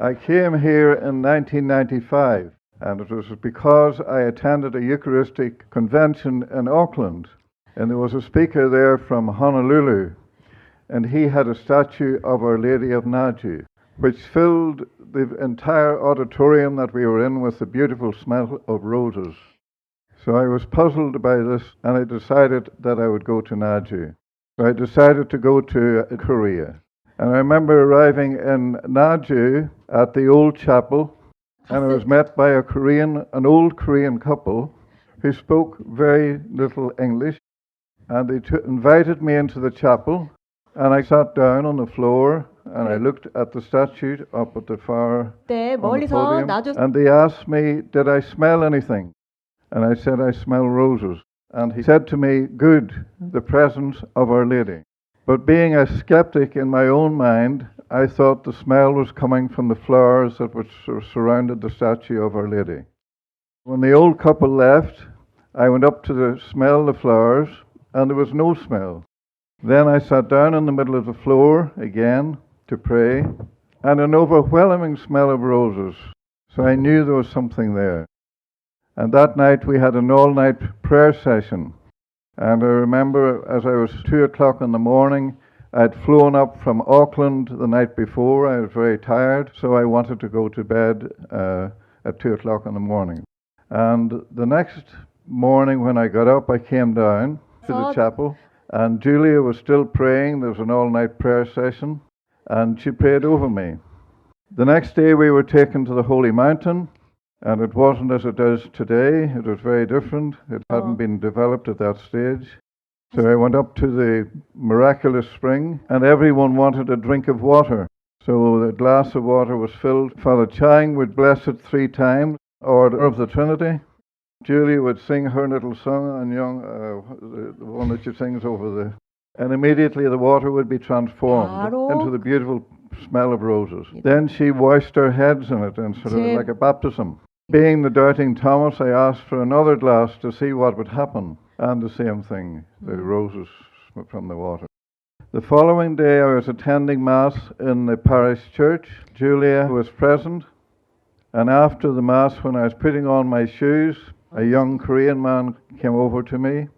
I came here in 1995, and it was because I attended a Eucharistic convention in Auckland, and there was a speaker there from Honolulu, and he had a statue of Our Lady of Naju, which filled the entire auditorium that we were in with the beautiful smell of roses. So I was puzzled by this, and I decided that I would go to Naju. So I decided to go to Korea. And I remember arriving in Naju at the old chapel, and I was met by an old Korean couple who spoke very little English, and they invited me into the chapel, and I sat down on the floor, and I looked at the statue up at the far on the podium, and they asked me, did I smell anything? And I said, I smell roses. And he said to me, good, the presence of Our Lady. But being a skeptic in my own mind, I thought the smell was coming from the flowers that surrounded the statue of Our Lady. When the old couple left, I went up to smell the flowers, and there was no smell. Then I sat down in the middle of the floor again to pray, and an overwhelming smell of roses. So I knew there was something there. And that night we had an all-night prayer session. And I remember as I was 2 o'clock in the morning, I'd flown up from Auckland the night before. I was very tired, so I wanted to go to bed at 2 o'clock in the morning. And the next morning when I got up, I came down to the chapel, and Julia was still praying. There was an all-night prayer session, and she prayed over me. The next day we were taken to the Holy Mountain, and it wasn't as it is today. It was very different. It hadn't been developed at that stage. So I went up to the Miraculous spring, and everyone wanted a drink of water. So the glass of water was filled. Father Chang would bless it 3 times, Order of the Trinity. Julia would sing her little song, and the one that she sings over the... And immediately the water would be transformed into the beautiful smell of roses. Then she washed our heads in it, and sort of like a baptism. Being the doubting Thomas, I asked for another glass to see what would happen. And the same thing, the roses from the water. The following day I was attending Mass in the parish church. Julia was present. And after the Mass, when I was putting on my shoes, a young Korean man came over to me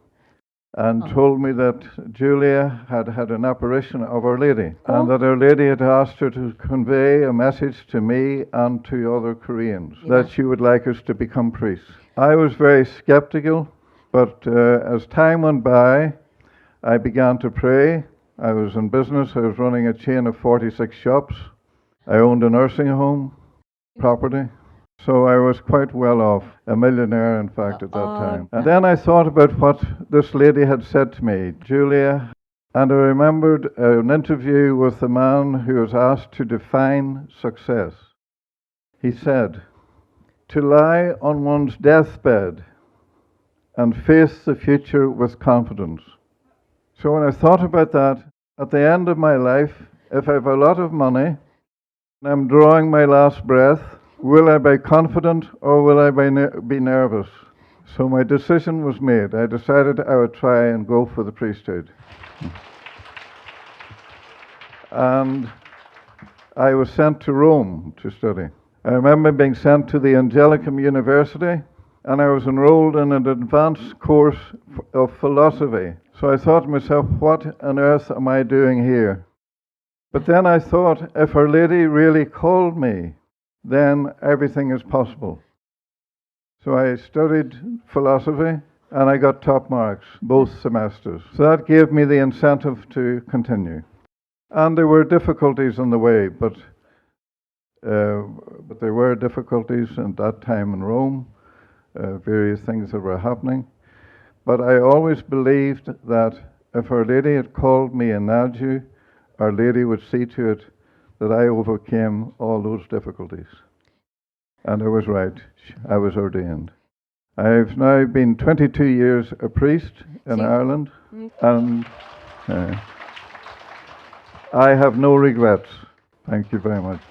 and told me that Julia had had an apparition of Our Lady, and that Our Lady had asked her to convey a message to me and to other Koreans, that she would like us to become priests. I was very skeptical, but as time went by, I began to pray. I was in business. I was running a chain of 46 shops. I owned a nursing home, property. So I was quite well off, a millionaire, in fact, at that time. And then I thought about what this lady had said to me, Julia, and I remembered an interview with a man who was asked to define success. He said, to lie on one's deathbed and face the future with confidence. So when I thought about that, at the end of my life, if I have a lot of money, and I'm drawing my last breath, will I be confident or will I be nervous? So my decision was made. I decided I would try and go for the priesthood. And I was sent to Rome to study. I remember being sent to the Juliakim University, and I was enrolled in an advanced course of philosophy. So I thought to myself, what on earth am I doing here? But then I thought, if Our Lady really called me, then everything is possible. So I studied philosophy, and I got top marks both semesters. So that gave me the incentive to continue. And there were difficulties on the way, but there were difficulties at that time in Rome, various things that were happening. But I always believed that if Our Lady had called me in Naju, Our Lady would see to it that I overcame all those difficulties. And I was right. I was ordained. I've now been 22 years a priest in Ireland, and I have no regrets. Thank you very much.